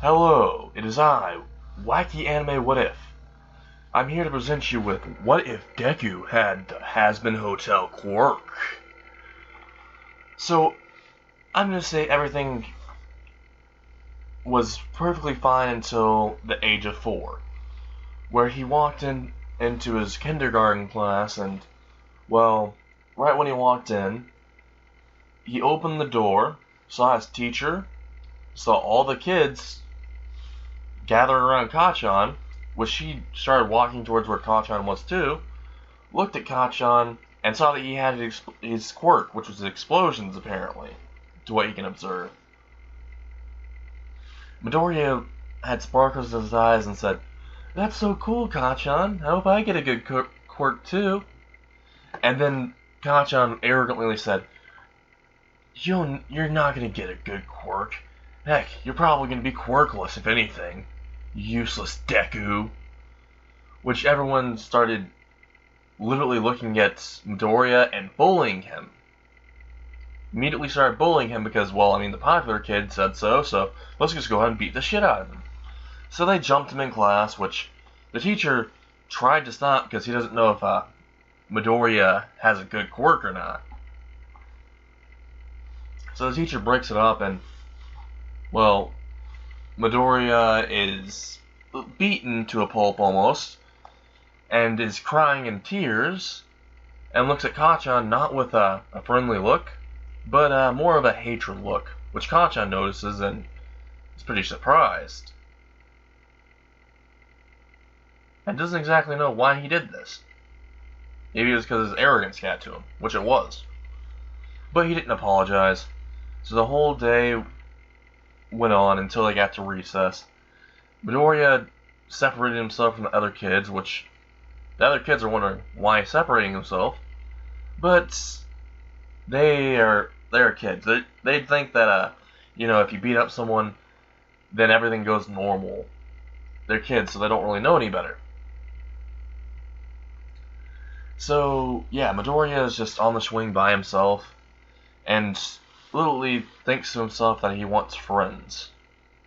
Hello, it is I, Wacky Anime What If. I'm here to present you with What If Deku had the Hazbin Hotel quirk? So, I'm going to say everything was perfectly fine until the age of 4, where he walked into his kindergarten class and, well, right when he walked in, he opened the door, saw his teacher, saw all the kids gathering around Kacchan, which she started walking towards where Kacchan was too, looked at Kacchan, and saw that he had his quirk, which was explosions apparently, to what he can observe. Midoriya had sparkles in his eyes and said, "That's so cool, Kacchan. I hope I get a good quirk too." And then Kacchan arrogantly said, You're not going to get a good quirk. Heck, you're probably going to be quirkless if anything. Useless Deku." Which everyone started literally looking at Midoriya and bullying him. Immediately started bullying him because, well, I mean, the popular kid said so let's just go ahead and beat the shit out of him. So they jumped him in class, which the teacher tried to stop because he doesn't know if Midoriya has a good quirk or not. So the teacher breaks it up and, well, Midoriya is beaten to a pulp almost, and is crying in tears, and looks at Kacchan not with a friendly look, but more of a hatred look, which Kacchan notices and is pretty surprised. And doesn't exactly know why he did this. Maybe it was because his arrogance got to him, which it was. But he didn't apologize. So the whole day went on until they got to recess. Midoriya separated himself from the other kids, which the other kids are wondering why he's separating himself. But they're kids. They think that if you beat up someone, then everything goes normal. They're kids, so they don't really know any better. So yeah, Midoriya is just on the swing by himself, and literally thinks to himself that he wants friends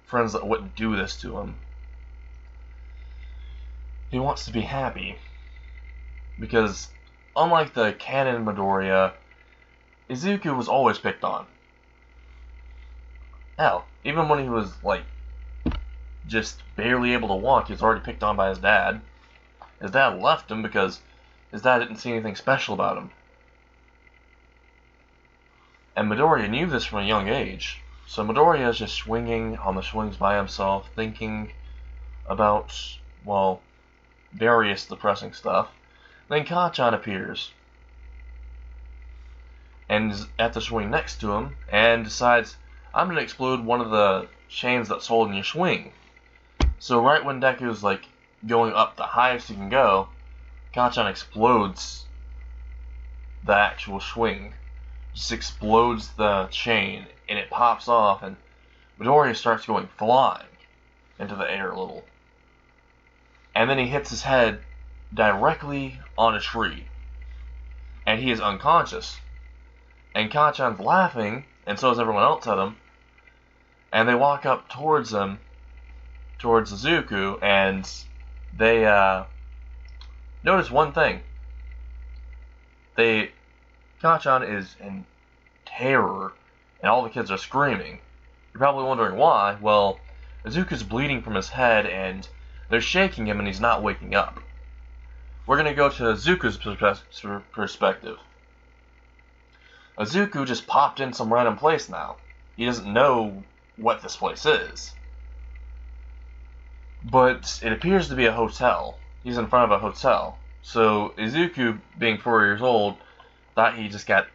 that wouldn't do this to him. He wants to be happy, because unlike the canon Midoriya, Izuku was always picked on. Hell, even when he was just barely able to walk, he was already picked on by his dad. His dad left him because his dad didn't see anything special about him. And Midoriya knew this from a young age. So Midoriya is just swinging on the swings by himself, thinking about, well, various depressing stuff. Then Kacchan appears and is at the swing next to him and decides, "I'm going to explode one of the chains that's holding your swing." So right when Deku's going up the highest he can go, Kacchan explodes the actual swing. Just explodes the chain, and it pops off, and Midoriya starts going flying into the air a little. And then he hits his head directly on a tree, and he is unconscious. And Kacchan's laughing, and so is everyone else at him, and they walk up towards him, towards Izuku, and they notice one thing. Kacchan is in terror, and all the kids are screaming. You're probably wondering why. Well, Izuku's bleeding from his head, and they're shaking him, and he's not waking up. We're going to go to Izuku's perspective. Izuku just popped in some random place now. He doesn't know what this place is. But it appears to be a hotel. He's in front of a hotel. So Izuku, being 4 years old, thought he just got,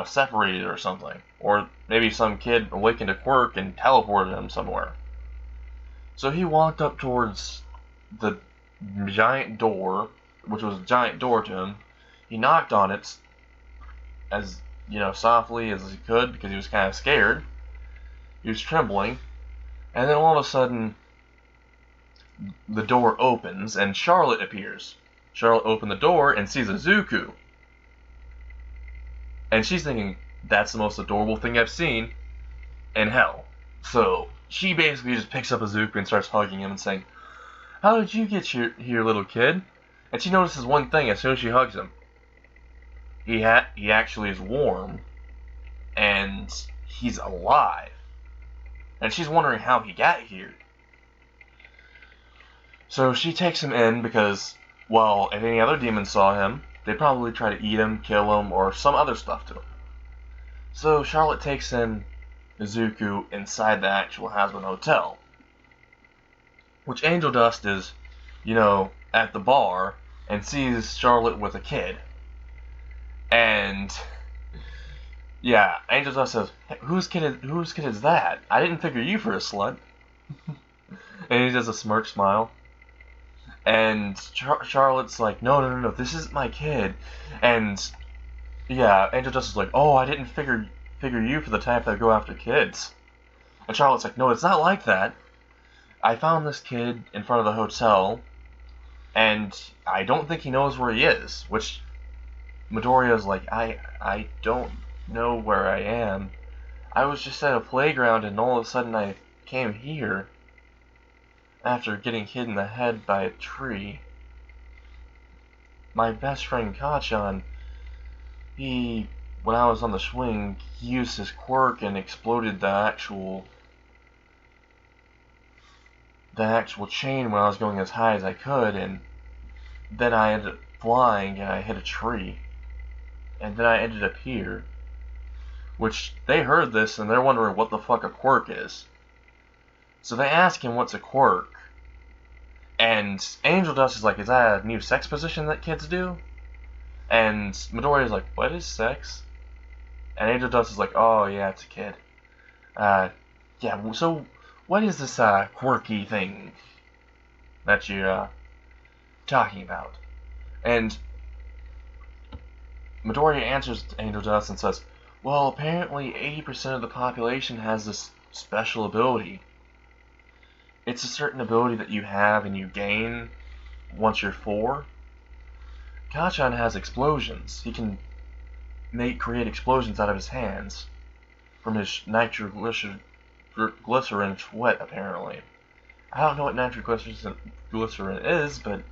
separated or something. Or maybe some kid awakened a quirk and teleported him somewhere. So he walked up towards the giant door, which was a giant door to him. He knocked on it as, softly as he could because he was kind of scared. He was trembling. And then all of a sudden, the door opens and Charlotte appears. Charlotte opened the door and sees Izuku. And she's thinking, that's the most adorable thing I've seen in hell. So she basically just picks up Izuku and starts hugging him and saying, "How did you get here, little kid?" And she notices one thing as soon as she hugs him. He actually is warm, and he's alive. And she's wondering how he got here. So she takes him in because, well, if any other demons saw him, they'd probably try to eat him, kill him, or some other stuff to him. So Charlotte takes in Izuku inside the actual Hazbin Hotel, which Angel Dust is, at the bar and sees Charlotte with a kid. And yeah, Angel Dust says, hey, whose kid is that? I didn't figure you for a slut. And he does a smirk smile. And Charlotte's like, no, this isn't my kid. And yeah, Angel Dust is like, oh, I didn't figure you for the type that go after kids. And Charlotte's like, no, it's not like that. I found this kid in front of the hotel, and I don't think he knows where he is. Which Midoriya's like, I don't know where I am. I was just at a playground, and all of a sudden I came here after getting hit in the head by a tree. My best friend Kachan, when I was on the swing, he used his quirk and exploded the actual chain when I was going as high as I could, and then I ended up flying and I hit a tree. And then I ended up here. Which, they heard this and they're wondering what the fuck a quirk is. So they ask him what's a quirk. And Angel Dust is like, is that a new sex position that kids do? And Midoriya's like, what is sex? And Angel Dust is like, oh yeah, it's a kid. Yeah, so what is this quirky thing that you're talking about? And Midoriya answers Angel Dust and says, well, apparently 80% of the population has this special ability. It's a certain ability that you have and you gain once you're 4. Kachan has explosions. He can create explosions out of his hands from his nitroglycerin sweat, apparently. I don't know what nitroglycerin is, but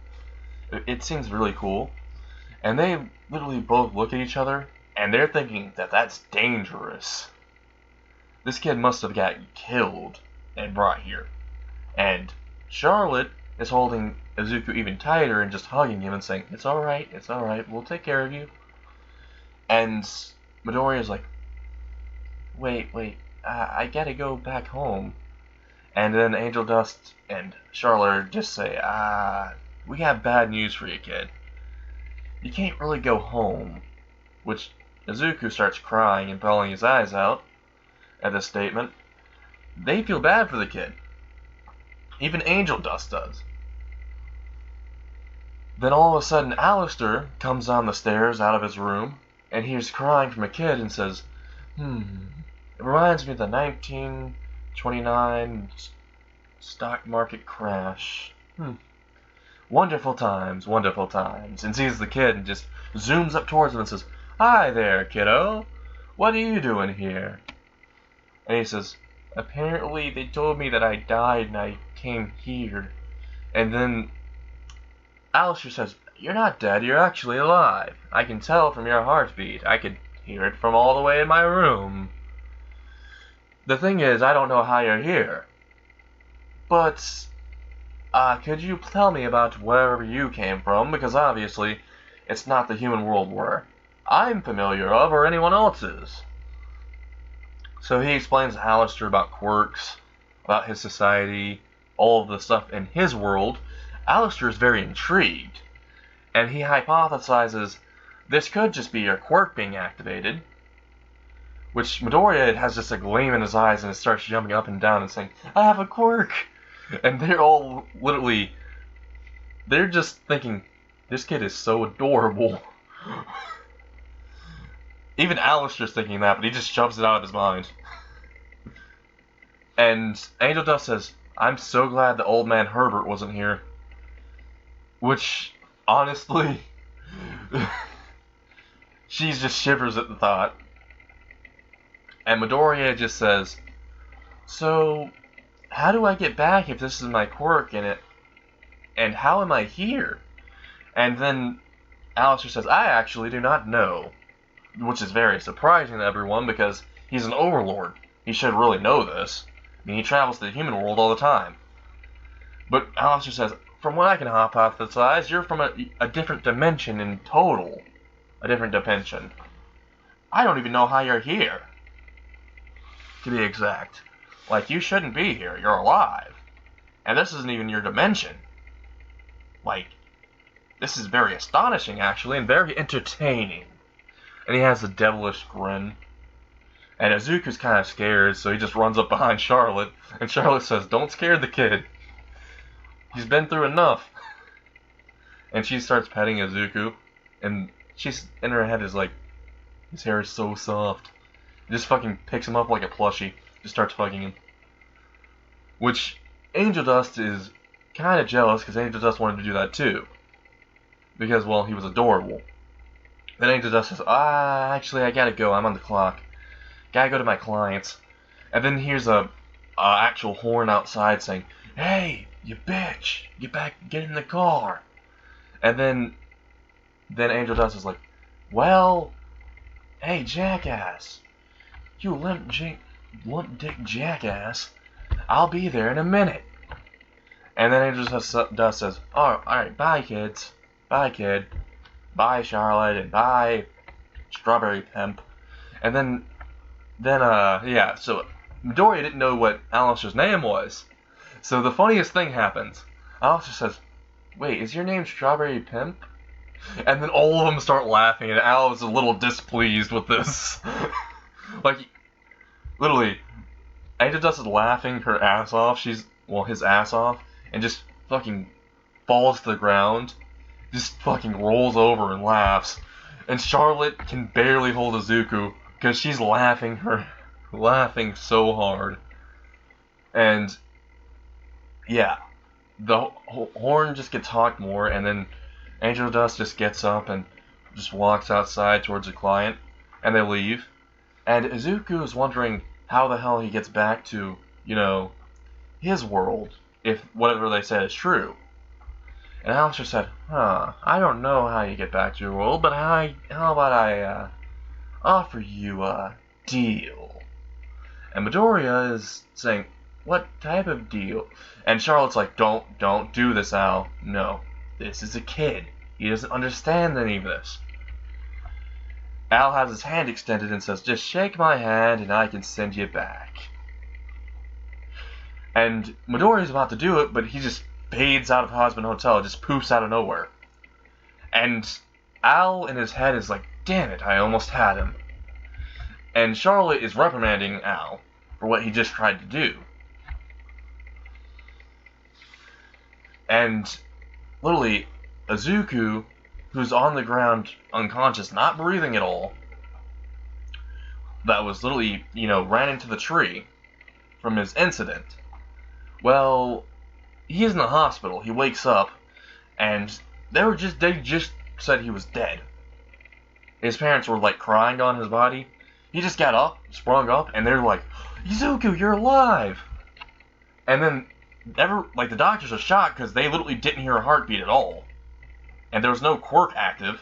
it seems really cool. And they literally both look at each other, and they're thinking that that's dangerous. This kid must have gotten killed and brought here. And Charlotte is holding Izuku even tighter and just hugging him and saying, it's alright, we'll take care of you. And Midoriya's like, wait, I gotta go back home. And then Angel Dust and Charlotte just say, we have bad news for you, kid. You can't really go home. Which Izuku starts crying and bawling his eyes out at this statement. They feel bad for the kid. Even Angel Dust does. Then all of a sudden, Alistair comes down the stairs out of his room and hears crying from a kid and says, it reminds me of the 1929 stock market crash. Wonderful times, and sees the kid and just zooms up towards him and says, hi there, kiddo. What are you doing here? And he says, apparently they told me that I died and I came here. And then Alistair says, you're not dead, you're actually alive. I can tell from your heartbeat. I could hear it from all the way in my room. The thing is, I don't know how you're here. But, could you tell me about wherever you came from? Because obviously, it's not the human world where I'm familiar of or anyone else is. So he explains to Alistair about quirks, about his society, all of the stuff in his world. Alistair is very intrigued, and he hypothesizes this could just be a quirk being activated, which Midoriya has just a gleam in his eyes and it starts jumping up and down and saying, I have a quirk! And they're all literally, they're just thinking, this kid is so adorable. Even Alistair's thinking that, but he just shoves it out of his mind. And Angel Dust says, I'm so glad the old man Herbert wasn't here. Which, honestly, she just shivers at the thought. And Midoriya just says, so, how do I get back if this is my quirk and how am I here? And then Alistair says, I actually do not know, which is very surprising to everyone because he's an overlord. He should really know this. I mean, he travels to the human world all the time. But Alistair says, from what I can hypothesize, you're from a different dimension in total. A different dimension. I don't even know how you're here, to be exact. Like, you shouldn't be here. You're alive. And this isn't even your dimension. Like, this is very astonishing, actually, and very entertaining. And he has a devilish grin. And Izuku's kind of scared, so he just runs up behind Charlotte. And Charlotte says, don't scare the kid. He's been through enough. And she starts petting Izuku. And she's in her head is like, his hair is so soft. Just fucking picks him up like a plushie. Just starts fucking him. Which Angel Dust is kind of jealous because Angel Dust wanted to do that too. Because, well, he was adorable. Then Angel Dust says, actually, I gotta go. I'm on the clock. Gotta go to my clients. And then here's a actual horn outside saying, hey, you bitch, get in the car. And then Angel Dust is like, well, hey, jackass. You limp dick jackass. I'll be there in a minute. And then Angel Dust says, oh, alright, bye, kids. Bye, kid. Bye, Charlotte, and bye, Strawberry Pimp. And then yeah, so Midoriya didn't know what Alistair's name was. So the funniest thing happens. Alistair says, wait, is your name Strawberry Pimp? And then all of them start laughing, and Al is a little displeased with this. Like, literally, Angel Dust is laughing her ass off. His ass off, and just fucking falls to the ground. Just fucking rolls over and laughs. And Charlotte can barely hold Izuku because she's laughing so hard. And yeah, the horn just gets honked more, and then Angel Dust just gets up and just walks outside towards a client, and they leave. And Izuku is wondering how the hell he gets back to, his world, if whatever they said is true. And Alistair said, I don't know how you get back to your world, but how about I offer you a deal? And Midoriya is saying, what type of deal? And Charlotte's like, don't do this, Al. No, this is a kid. He doesn't understand any of this. Al has his hand extended and says, just shake my hand and I can send you back. And Midoriya's about to do it, but he just fades out of Hazbin Hotel, just poofs out of nowhere. And Al in his head is like, damn it, I almost had him. And Charlotte is reprimanding Al for what he just tried to do. And literally, Izuku, who's on the ground unconscious, not breathing at all, that was literally, ran into the tree from his incident. Well, he's in the hospital. He wakes up, and they just said he was dead. His parents were like crying on his body. He just got up, sprung up, and they're like, Izuku, you're alive! And then the doctors are shocked because they literally didn't hear a heartbeat at all. And there was no quirk active.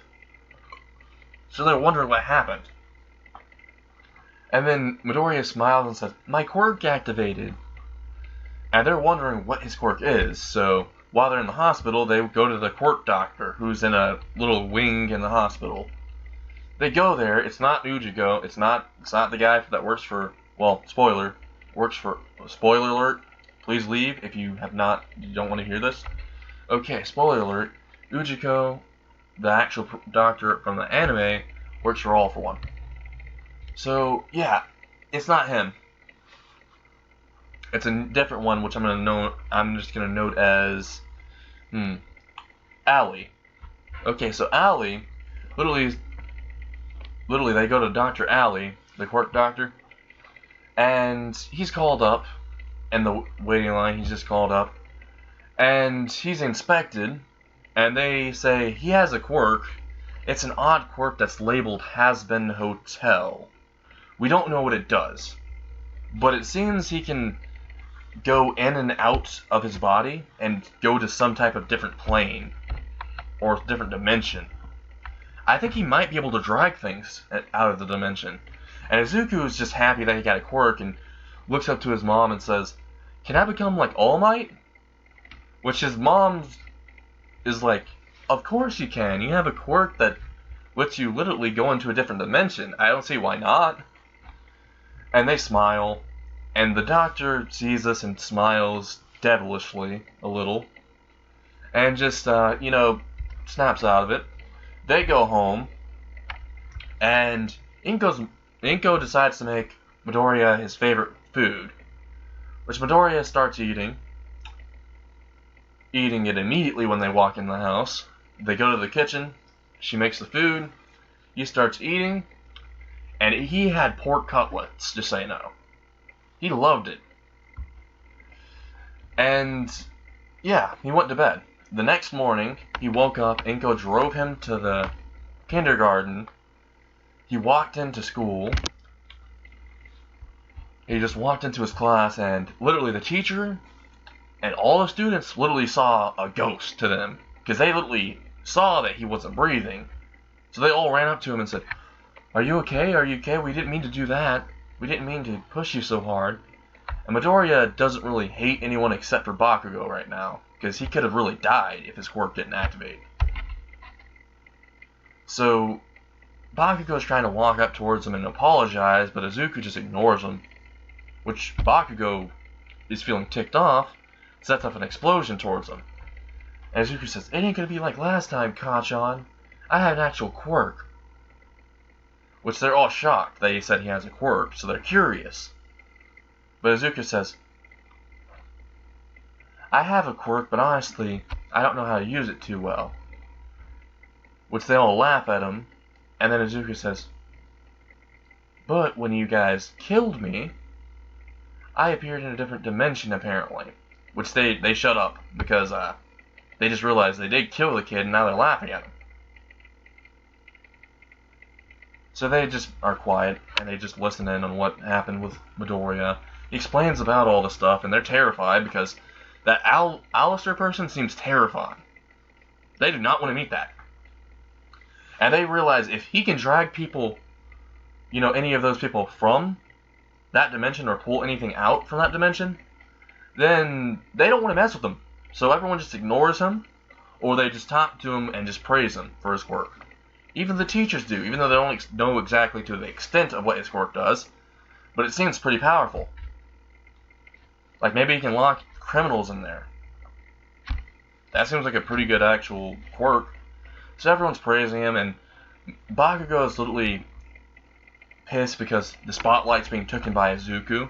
So they're wondering what happened. And then Midoriya smiles and says, my quirk activated. And they're wondering what his quirk is. So while they're in the hospital, they go to the quirk doctor, who's in a little wing in the hospital. They go there. It's not Ujiko. It's not the guy that works for, spoiler alert. Please leave if you don't want to hear this. Okay, spoiler alert. Ujiko, the actual doctor from the anime, works for All for One. So, yeah, it's not him. It's a different one, which I'm just gonna note as Allie. Okay, so Allie, literally they go to Dr. Allie, the quirk doctor, and he's called up in the waiting line. He's just called up, and he's inspected, and they say he has a quirk. It's an odd quirk that's labeled Hazbin Hotel. We don't know what it does, but it seems he can go in and out of his body and go to some type of different plane or different dimension. I think he might be able to drag things out of the dimension. And Izuku is just happy that he got a quirk and looks up to his mom and says, "Can I become like All Might?" Which his mom is like, "Of course you can. You have a quirk that lets you literally go into a different dimension. I don't see why not." And they smile, and the doctor sees this and smiles devilishly a little, and just, snaps out of it. They go home, and Inko decides to make Midoriya his favorite food, which Midoriya starts eating it immediately when they walk in the house. They go to the kitchen, she makes the food, he starts eating, and he had pork cutlets, just so you know. He loved it. And, yeah, he went to bed. The next morning, he woke up, Inko drove him to the kindergarten. He walked into school. He just walked into his class, and literally the teacher and all the students literally saw a ghost to them. Because they literally saw that he wasn't breathing. So they all ran up to him and said, "Are you okay? Are you okay? We didn't mean to do that. We didn't mean to push you so hard." And Midoriya doesn't really hate anyone except for Bakugo right now, because he could have really died if his quirk didn't activate. So Bakugo's trying to walk up towards him and apologize, but Izuku just ignores him, which Bakugo is feeling ticked off, sets up an explosion towards him. And Izuku says, "It ain't gonna be like last time, Kacchan. I have an actual quirk." Which they're all shocked that he said he has a quirk, so they're curious. But Izuku says, "I have a quirk, but honestly, I don't know how to use it too well." Which they all laugh at him, and then Izuku says, "But when you guys killed me, I appeared in a different dimension apparently." Which they shut up, because they just realized they did kill the kid, and now they're laughing at him. So they just are quiet, and they just listen in on what happened with Midoriya. He explains about all the stuff, and they're terrified because that Alistair person seems terrifying. They do not want to meet that. And they realize if he can drag people, any of those people from that dimension or pull anything out from that dimension, then they don't want to mess with him. So everyone just ignores him, or they just talk to him and just praise him for his quirk. Even the teachers do, even though they don't know exactly to the extent of what his quirk does, but it seems pretty powerful. Like maybe he can lock criminals in there. That seems like a pretty good actual quirk. So everyone's praising him, and Bakugo is literally pissed because the spotlight's being taken by Izuku.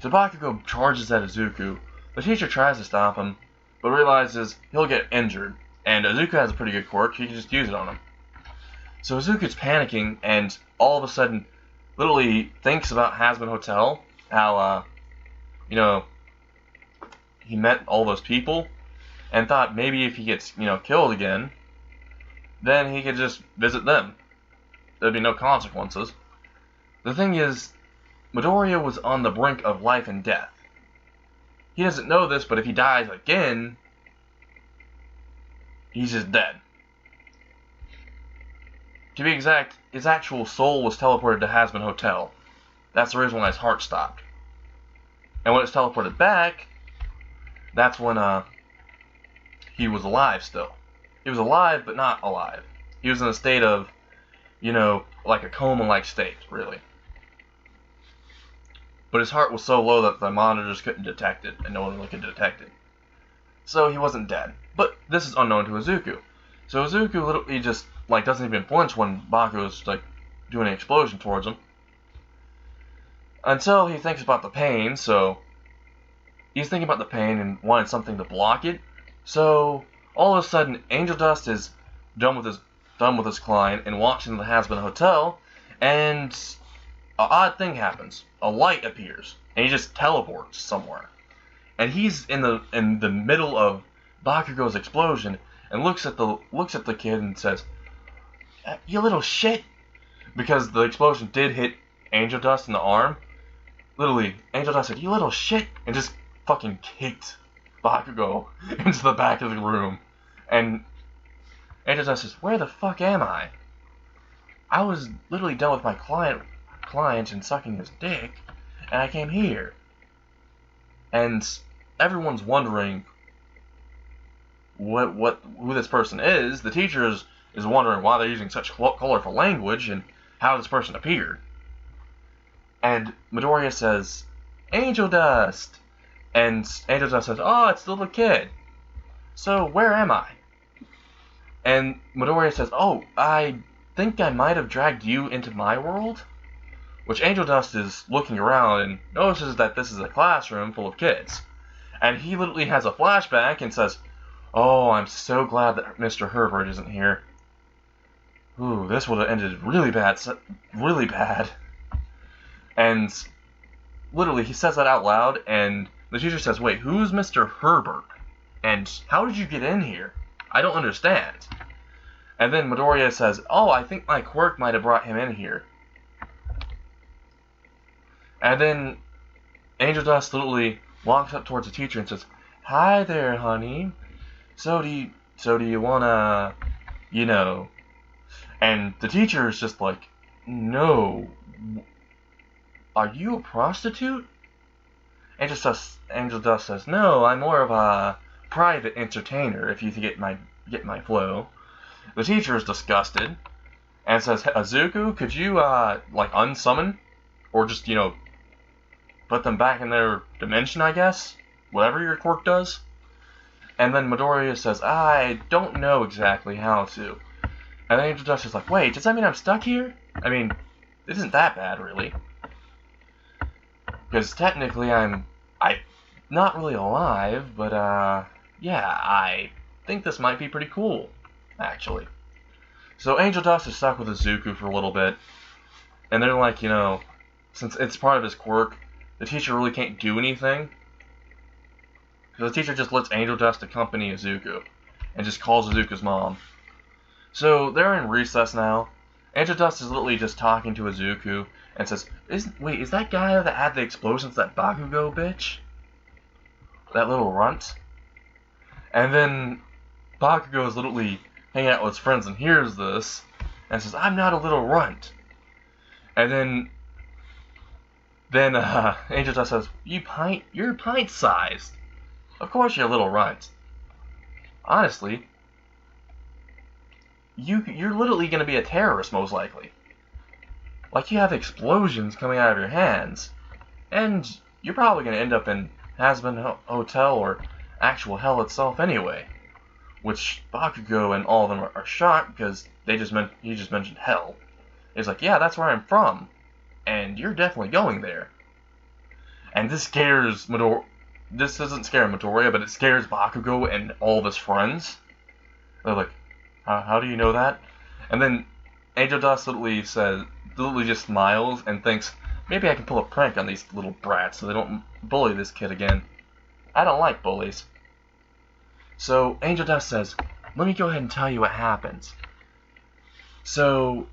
So Bakugo charges at Izuku. The teacher tries to stop him, but realizes he'll get injured. And Izuku has a pretty good quirk, he can just use it on him. So Izuku's panicking, and all of a sudden, literally thinks about Hazbin Hotel, how, he met all those people, and thought maybe if he gets, killed again, then he could just visit them. There'd be no consequences. The thing is, Midoriya was on the brink of life and death. He doesn't know this, but if he dies again, he's just dead. To be exact, his actual soul was teleported to Hazbin Hotel. That's the reason why his heart stopped. And when it's teleported back, that's when he was alive still. He was alive, but not alive. He was in a state of, like a coma-like state, really. But his heart was so low that the monitors couldn't detect it, and no one really could detect it. So he wasn't dead. But this is unknown to Izuku. So Izuku literally just, doesn't even flinch when Bakugo's, doing an explosion towards him. Until he thinks about the pain, so he's thinking about the pain and wanted something to block it. So all of a sudden, Angel Dust is done with his client and walks into the Hazbin Hotel, and an odd thing happens. A light appears, and he just teleports somewhere. And he's in the middle of Bakugo's explosion, and looks at the kid and says, "You little shit," because the explosion did hit Angel Dust in the arm. Literally, Angel Dust said, "You little shit," and just fucking kicked Bakugo into the back of the room. And Angel Dust says, "Where the fuck am I? I was literally done with my client and sucking his dick, and I came here." And everyone's wondering who this person is. The teacher is wondering why they're using such colorful language and how this person appeared. And Midoriya says, "Angel Dust." And Angel Dust says, "Oh, it's the little kid. So where am I?" And Midoriya says, "Oh, I think I might have dragged you into my world." Which Angel Dust is looking around and notices that this is a classroom full of kids. And he literally has a flashback and says, "Oh, I'm so glad that Mr. Herbert isn't here. Ooh, this would have ended really bad. Really bad." And literally, he says that out loud, and the teacher says, "Wait, who's Mr. Herbert? And how did you get in here? I don't understand." And then Midoriya says, "Oh, I think my quirk might have brought him in here." And then Angel Dust literally walks up towards the teacher and says, "Hi there, honey. So do you wanna, you know?" And the teacher is just like, "No. Are you a prostitute?" Angel Dust says, "No, I'm more of a private entertainer, if you get my flow." The teacher is disgusted and says, "Azuku, could you like unsummon, or just put them back in their dimension, I guess? Whatever your quirk does." And then Midoriya says, "I don't know exactly how to." And then Angel Dust is like, "Wait, does that mean I'm stuck here? I mean, it isn't that bad, really. Because technically I'm not really alive, but yeah, I think this might be pretty cool, actually." So Angel Dust is stuck with Izuku for a little bit, and they're like, since it's part of his quirk, the teacher really can't do anything. So the teacher just lets Angel Dust accompany Izuku, and just calls Izuku's mom. So they're in recess now. Angel Dust is literally just talking to Izuku, and says, "Wait, is that guy that had the explosions that Bakugo bitch? That little runt?" And then Bakugo is literally hanging out with his friends and hears this, and says, "I'm not a little runt." And then Angel Dust says, "You're pint-sized. Of course you're a little runt. Honestly, you're literally going to be a terrorist, most likely. Like, you have explosions coming out of your hands, and you're probably going to end up in Hazbin Hotel or actual hell itself anyway." Which Bakugo and all of them are shocked, because he just mentioned hell. He's like, "Yeah, that's where I'm from, and you're definitely going there." And this scares This doesn't scare Midoriya, but it scares Bakugo and all of his friends. They're like, how do you know that?" And then Angel Dust literally just smiles and thinks, maybe I can pull a prank on these little brats so they don't bully this kid again. I don't like bullies. So Angel Dust says, "Let me go ahead and tell you what happens." So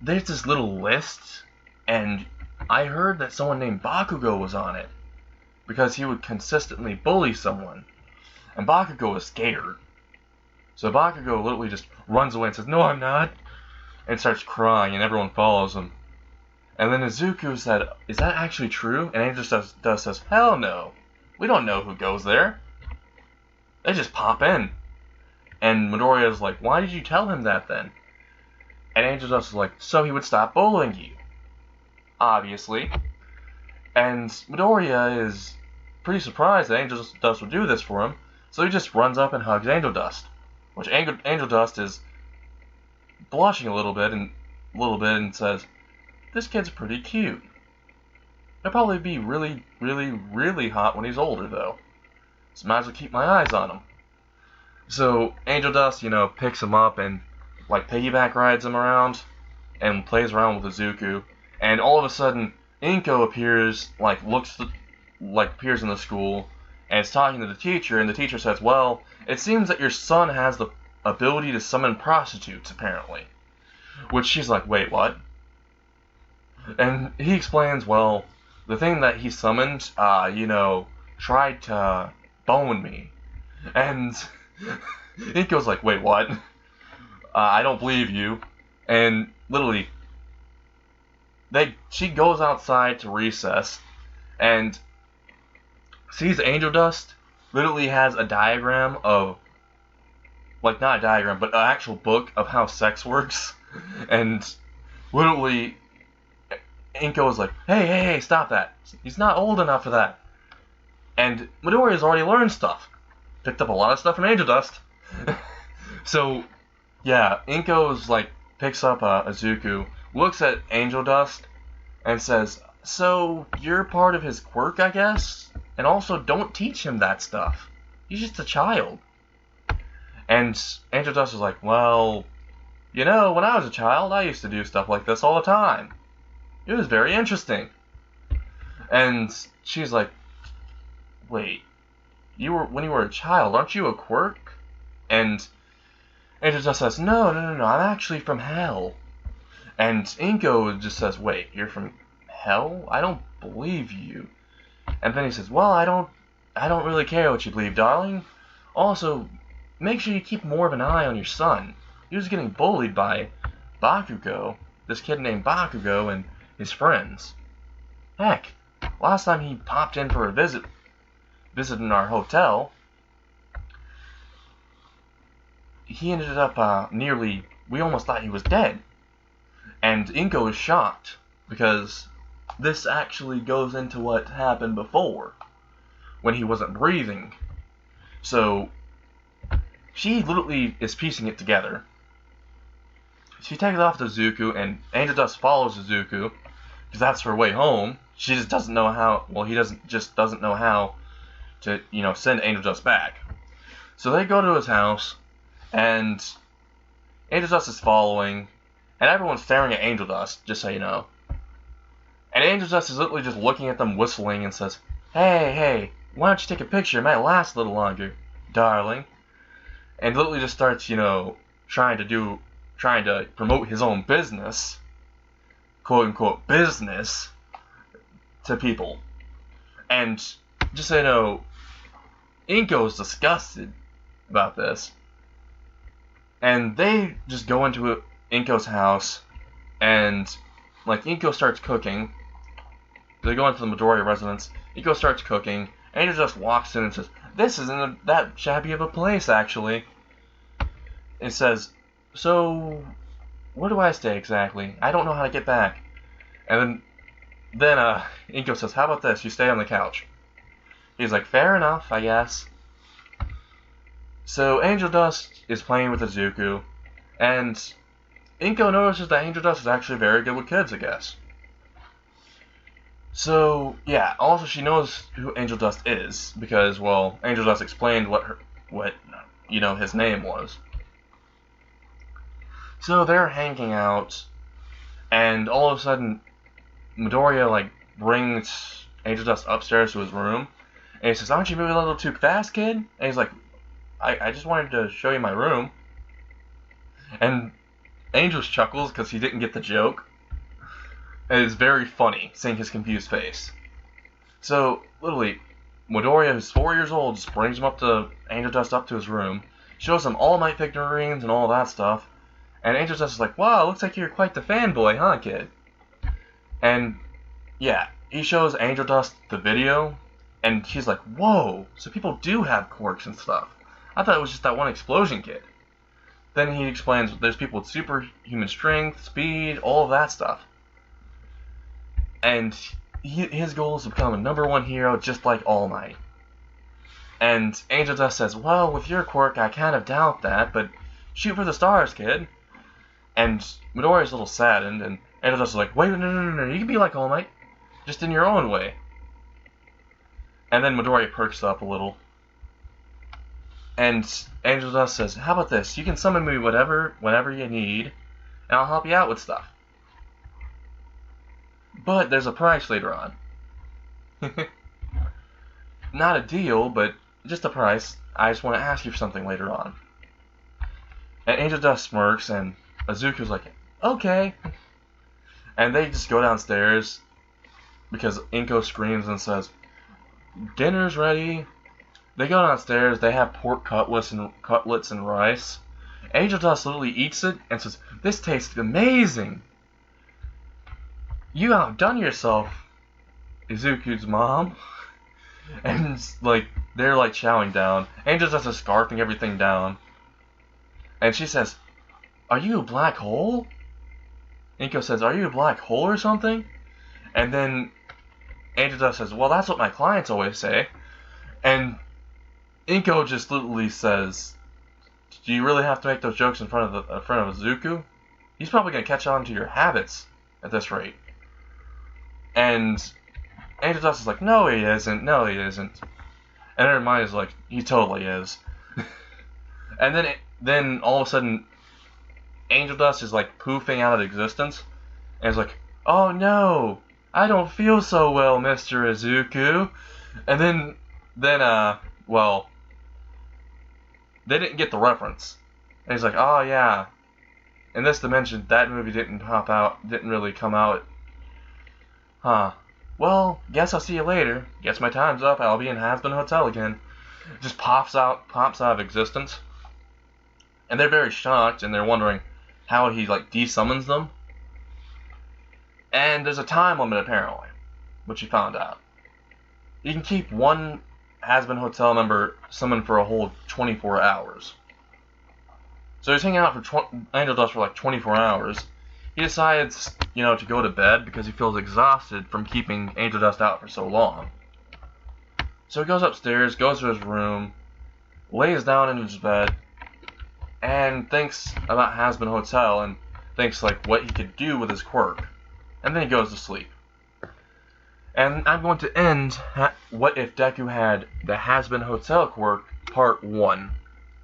there's this little list, and I heard that someone named Bakugo was on it, because he would consistently bully someone. And Bakugo is scared. So Bakugo literally just runs away and says, "No, I'm not," and starts crying, and everyone follows him. And then Izuku said, "Is that actually true?" And Angel Dust says, "Hell no. We don't know who goes there. They just pop in." And Midoriya is like, "Why did you tell him that then?" And Angel Dust is like, "So he would stop bullying you." Obviously. And Midoriya is pretty surprised that Angel Dust would do this for him, so he just runs up and hugs Angel Dust. Which Angel Dust is blushing a little bit and says, "This kid's pretty cute. He'll probably be really, really, really hot when he's older, though. So might as well keep my eyes on him." So Angel Dust, picks him up and like piggyback rides him around and plays around with Izuku. And all of a sudden, Inko appears, appears in the school, and is talking to the teacher, and the teacher says, "Well, it seems that your son has the ability to summon prostitutes, apparently." Which she's like, "Wait, what?" And he explains, well, the thing that he summoned, tried to bone me. And Inko's like, wait, what? I don't believe you. And literally, she goes outside to recess and sees Angel Dust literally has a diagram of, like, not a diagram, but an actual book of how sex works. And literally, Inko is like, hey, stop that. He's not old enough for that. And Midoriya's already learned stuff. Picked up a lot of stuff from Angel Dust. So, yeah, Inko's like, picks up Izuku, looks at Angel Dust, and says, so, you're part of his quirk, I guess? And also, don't teach him that stuff. He's just a child. And Angel Dust is like, well, when I was a child, I used to do stuff like this all the time. It was very interesting. And she's like, wait, when you were a child, aren't you a quirk? And Angel Dust says, no, I'm actually from hell. And Inko just says, wait, you're from hell? I don't believe you. And then he says, well, I don't really care what you believe, darling. Also, make sure you keep more of an eye on your son. He was getting bullied by Bakugo, this kid named Bakugo, and his friends. Heck, last time he popped in for a visit in our hotel, he ended up we almost thought he was dead. And Inko is shocked, because this actually goes into what happened before, when he wasn't breathing. So, she literally is piecing it together. She takes off to Izuku, and Angel Dust follows Izuku, because that's her way home. She just doesn't know how, he doesn't know how to, send Angel Dust back. So they go to his house, and Angel Dust is following, and everyone's staring at Angel Dust, just so you know. And Angel Dust is literally just looking at them, whistling, and says, hey, why don't you take a picture? It might last a little longer, darling. And literally just starts, trying to promote his own business, quote-unquote business, to people. And just so you know, Inko's disgusted about this. And they just go into Inko's house, and, Inko starts cooking. They go into the Midoriya residence. Inko starts cooking. Angel just walks in and says, this isn't that shabby of a place, actually. It says, so, where do I stay exactly? I don't know how to get back. And then Inko says, how about this? You stay on the couch. He's like, fair enough, I guess. So Angel Dust is playing with Izuku, and Inko notices that Angel Dust is actually very good with kids, I guess. So, yeah, also she knows who Angel Dust is, because, Angel Dust explained what his name was. So they're hanging out, and all of a sudden, Midoriya, brings Angel Dust upstairs to his room, and he says, aren't you moving a little too fast, kid? And he's like, I just wanted to show you my room. And Angel chuckles because he didn't get the joke. And it's very funny, seeing his confused face. So, literally, Midoriya, who's 4 years old, just brings Angel Dust up to his room, shows him All Might figurines and all that stuff, and Angel Dust is like, wow, looks like you're quite the fanboy, huh, kid? And, yeah, he shows Angel Dust the video, and he's like, whoa, so people do have quirks and stuff. I thought it was just that one explosion kid. Then he explains there's people with superhuman strength, speed, all of that stuff. And his goal is to become a #1 hero just like All Might. And Angel Dust says, well, with your quirk, I kind of doubt that, but shoot for the stars, kid. And Midoriya's a little saddened, and Angel Dust is like, wait, no, you can be like All Might, just in your own way. And then Midoriya perks up a little. And Angel Dust says, how about this? You can summon me whenever you need, and I'll help you out with stuff. But there's a price later on. Not a deal, but just a price. I just want to ask you for something later on. And Angel Dust smirks, and Izuku's like, okay. And they just go downstairs. because Inko screams and says, "Dinner's ready." They go downstairs. They have pork cutlets and rice. Angel Dust literally eats it and says, "This tastes amazing. You outdone yourself, Izuku's mom." And like they're like chowing down. Angel Dust is scarfing everything down. And she says, "Are you a black hole?" Inko says, "Are you a black hole or something?" And then Angel Dust says, "Well, that's what my clients always say." And Inko just literally says, "Do you really have to make those jokes in front of Izuku? He's probably gonna catch on to your habits at this rate." And Angel Dust is like, "No, he isn't. No, he isn't." And Hermione's like, "He totally is." And then all of a sudden, Angel Dust is like poofing out of existence, and is like, "Oh no, I don't feel so well, Mr. Izuku." And well, they didn't get the reference. And he's like, "Oh yeah, in this dimension, that movie didn't really come out. Huh. Well, guess I'll see you later. Guess my time's up. I'll be in Hazbin Hotel again." Just pops out of existence. And they're very shocked, and they're wondering how he like de-summons them. And there's a time limit apparently, which he found out. You can keep one Hazbin Hotel member summoned for a whole 24 hours. So he's hanging out for Angel Dust for like 24 hours. He decides, to go to bed because he feels exhausted from keeping Angel Dust out for so long. So he goes upstairs, goes to his room, lays down in his bed, and thinks about Hazbin Hotel and thinks like what he could do with his quirk. And then he goes to sleep. And I'm going to end What If Deku Had the Hazbin Hotel quirk part 1.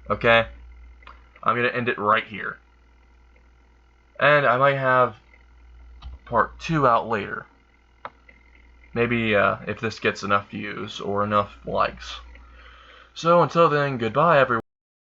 Okay? I'm going to end it right here. And I might have part 2 out later. Maybe if this gets enough views or enough likes. So until then, goodbye everyone.